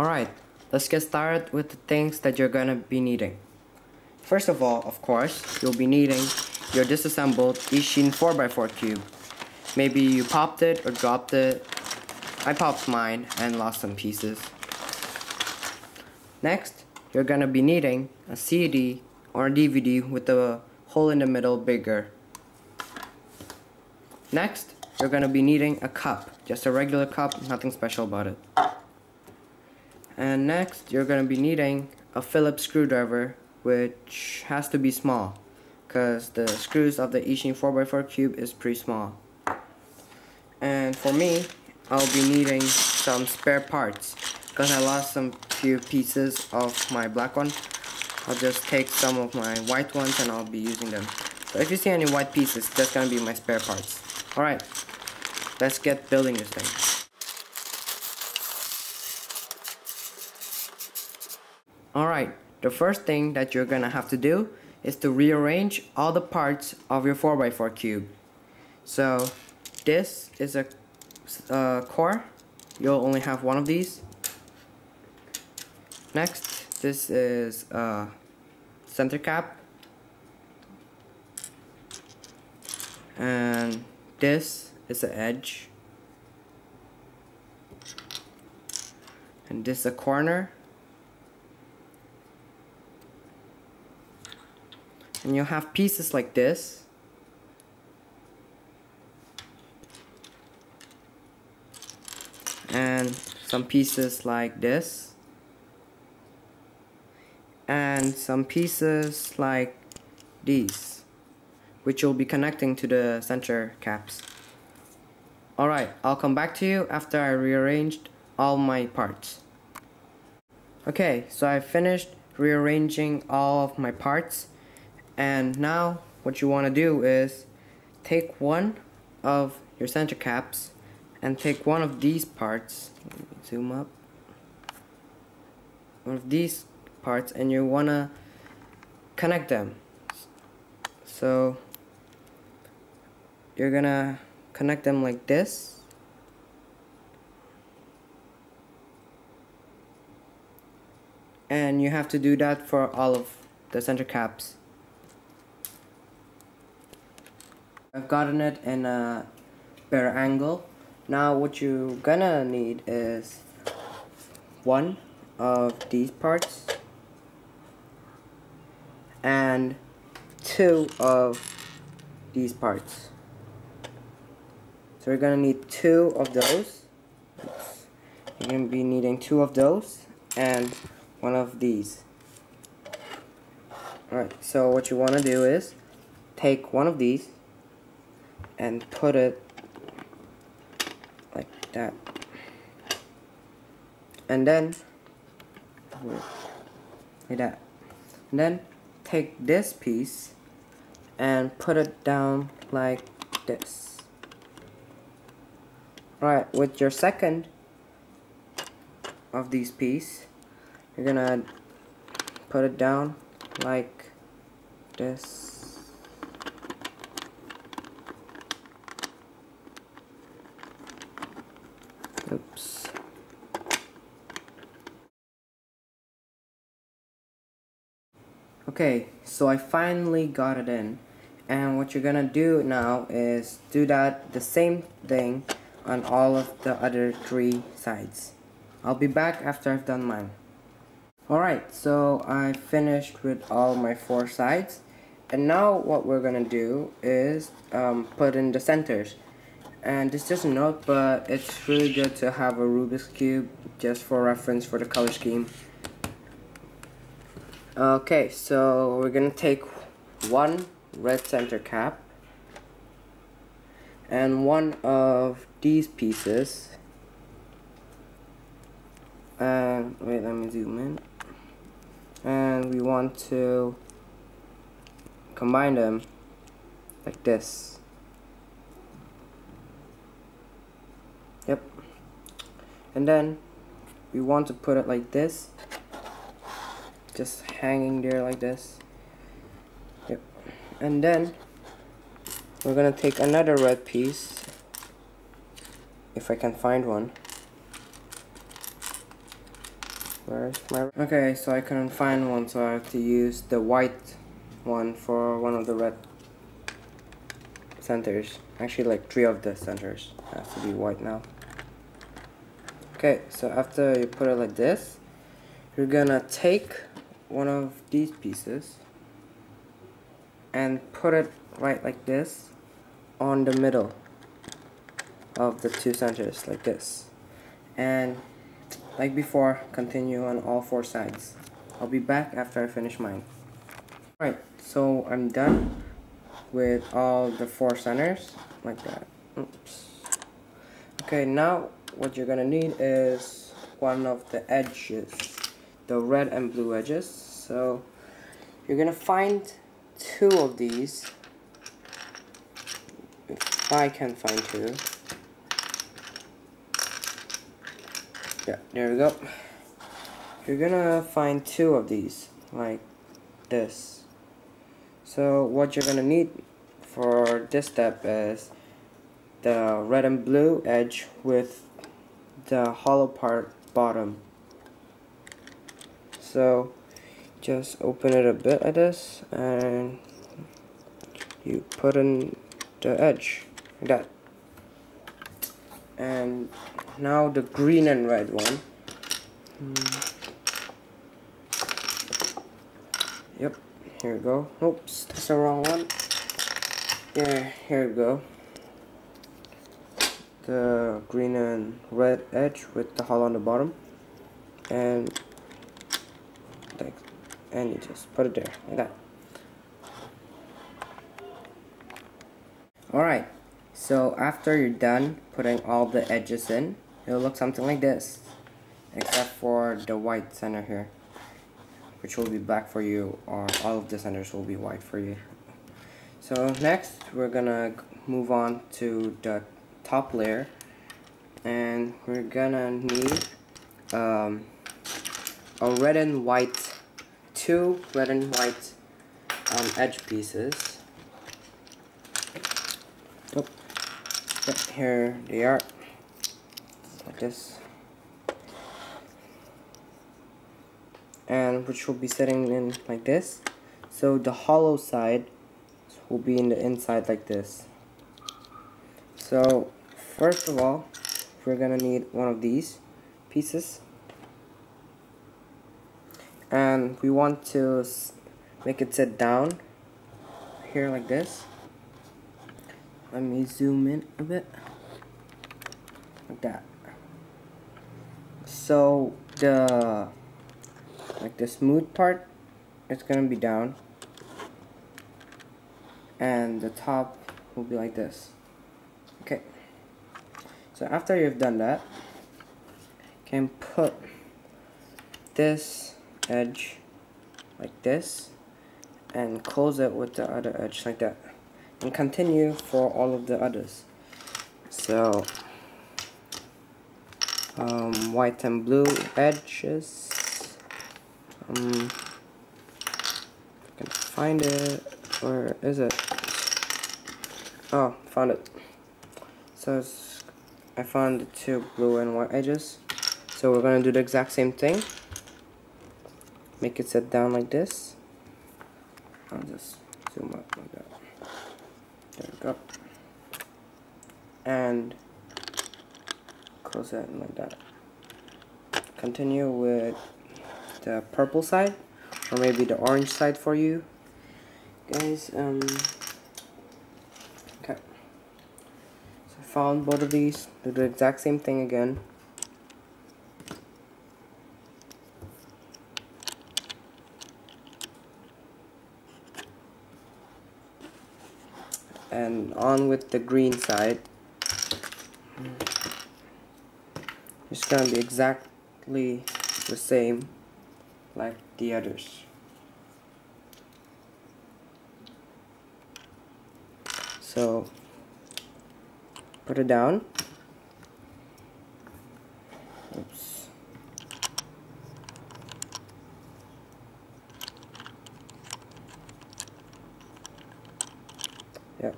Alright, let's get started with the things that you're gonna be needing. First of all, of course, you'll be needing your disassembled EastSheen 4x4 cube. Maybe you popped it or dropped it. I popped mine and lost some pieces. Next, you're gonna be needing a CD or a DVD with the hole in the middle bigger. Next, you're gonna be needing a cup, just a regular cup, nothing special about it. And next, you're gonna be needing a phillips screwdriver, which has to be small, because the screws of the EastSheen 4x4 cube is pretty small. And for me, I'll be needing some spare parts, because I lost some few pieces of my black one. I'll just take some of my white ones and I'll be using them. So if you see any white pieces, that's gonna be my spare parts. Alright, let's get building this thing. Alright, the first thing that you're gonna have to do is to rearrange all the parts of your 4x4 cube. So this is a core. You'll only have one of these. Next, this is a center cap. And this is the edge. And this is a corner. And you'll have pieces like this. And some pieces like this. And some pieces like these, which you'll be connecting to the center caps. Alright, I'll come back to you after I rearranged all my parts. Okay, so I finished rearranging all of my parts. And now what you want to do is take one of your center caps and take one of these parts. Let me zoom up. One of these parts, and you want to connect them. So you're gonna connect them like this. And you have to do that for all of the center caps. I've gotten it in a better angle. Now what you're gonna need is one of these parts and two of these parts. So we're gonna need two of those. You're gonna be needing two of those and one of these. Alright, so what you wanna do is take one of these and put it like that. And then like that. And then take this piece and put it down like this. Alright, with your second of these pieces, you're gonna put it down like this. Oops. Okay, so I finally got it in, and what you're gonna do now is do that the same thing on all of the other three sides. I'll be back after I've done mine. Alright, so I finished with all my four sides, and now what we're gonna do is put in the centers. And it's just a note, but it's really good to have a Rubik's cube just for reference for the color scheme. Okay, so we're gonna take one red center cap and one of these pieces, and wait, let me zoom in, and we want to combine them like this. Yep. And then we want to put it like this, just hanging there like this. Yep. And then we're gonna take another red piece, if I can find one, Where's my... Okay, so I couldn't find one, so I have to use the white one for one of the red centers. Actually, like 3 of the centers has to be white now. Okay, so after you put it like this, you're gonna take one of these pieces and put it right like this on the middle of the 2 centers, like this. And like before, continue on all 4 sides. I'll be back after I finish mine. Alright, so I'm done with all the 4 centers, like that. Oops. Okay, now what you're gonna need is one of the edges, the red and blue edges. So you're gonna find 2 of these, if I can find 2. Yeah, there we go. You're gonna find 2 of these, like this. So what you're gonna need for this step is the red and blue edge with the hollow part bottom. So just open it a bit like this and you put in the edge like that. And now the green and red one. Yep, here we go. Oops, that's the wrong one. Yeah, here we go. The green and red edge with the hollow on the bottom, and you just put it there like that. Alright, so after you're done putting all the edges in, it'll look something like this, except for the white center here, which will be black for you, or all of the centers will be white for you. So next we're gonna move on to the top layer, and we're gonna need a red and white, 2 red and white edge pieces. Oh, yep, here they are, like this, and which will be sitting in like this. So the hollow side will be in the inside like this. So first of all, we're gonna need one of these pieces, and we want to make it sit down here like this. Let me zoom in a bit, like that. So the smooth part is gonna be down, and the top will be like this. Okay, so after you've done that, you can put this edge like this and close it with the other edge like that, and continue for all of the others. So white and blue edges, I can find it. Where is it? Oh, found it. So I found the 2 blue and white edges. So we're gonna do the exact same thing. Make it sit down like this. I'll just zoom up like that. There we go. And close it like that. Continue with the purple side, or maybe the orange side for you guys. Okay, so I found both of these. Do the exact same thing again. And on with the green side. It's gonna be exactly the same like the others. So put it down. Oops. Yep,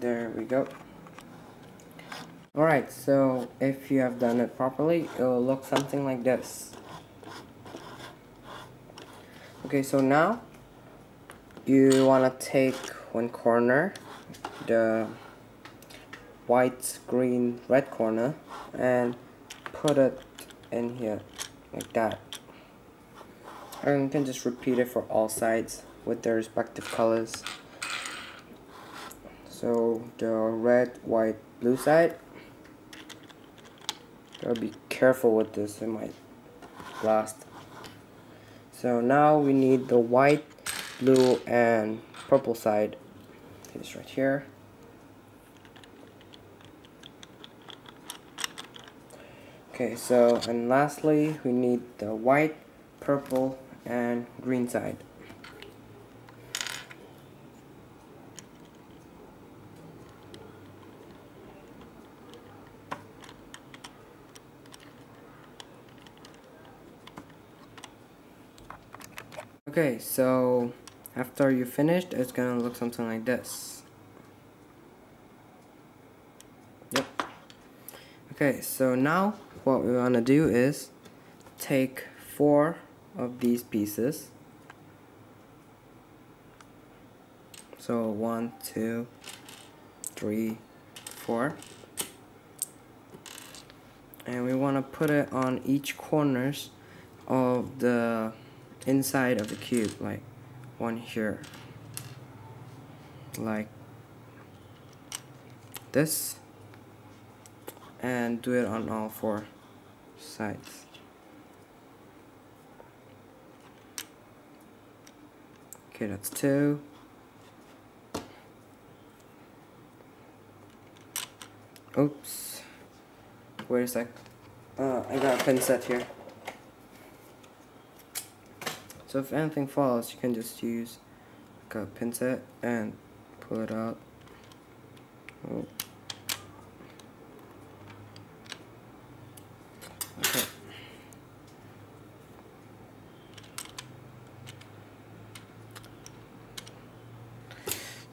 there we go. Alright, so if you have done it properly, it will look something like this. Okay, so now you want to take one corner, the white, green, red corner, and put it in here like that. And you can just repeat it for all sides with their respective colors. So the red, white, blue side, gotta be careful with this, it might blast. So now we need the white, blue, and purple side. It's right here. Okay, so and lastly we need the white, purple, and green side. Okay, so after you finished, it's gonna look something like this. Yep. Okay, so now what we wanna do is take 4 of these pieces. So 1, 2, 3, 4. And we wanna put it on each corners of the inside of the cube, like one here, like this, and do it on all 4 sides. Okay, that's 2. Oops, wait a sec, I got a pin set here. So if anything falls, you can just use like a pincet and pull it out. Oh. Okay.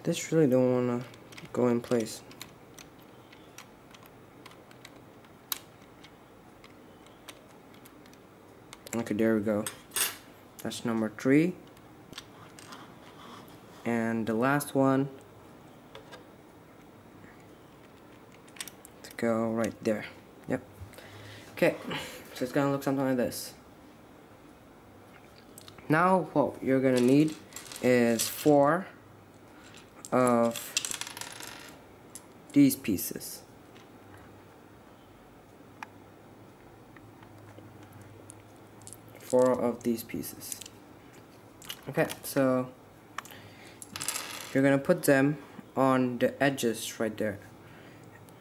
This really don't wanna go in place. Okay, there we go. That's number 3. And the last one to go right there. Yep. Okay, so it's gonna look something like this. Now what you're gonna need is 4 of these pieces. Four of these pieces. Okay, so you're gonna put them on the edges right there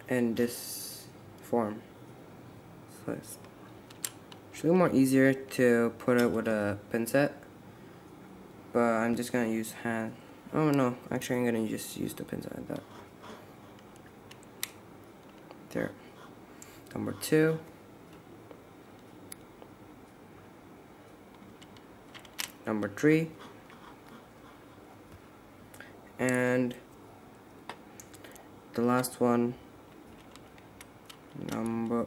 in this form. So it's actually more easier to put it with a pincet, but I'm just gonna use hand. Oh no, actually I'm gonna just use the pincet like that. There. Number 2. Number 3, and the last one, number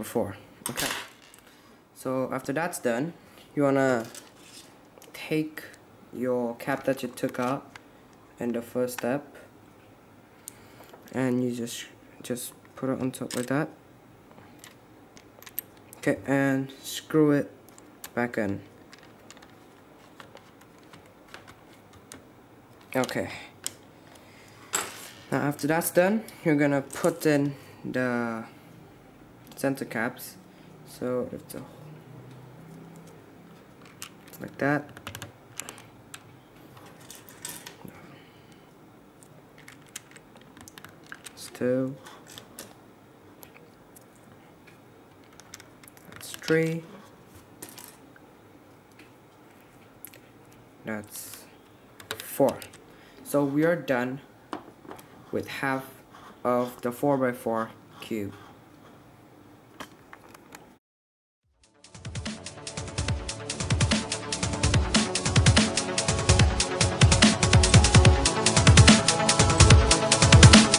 4. Okay, so after that's done, you wanna take your cap that you took out in the first step, and you just put it on top like that. Okay, and screw it back in. Okay. Now after that's done, you're gonna put in the center caps. So if the like that. That's 2. That's 3. That's 4. So we are done with half of the 4x4 cube.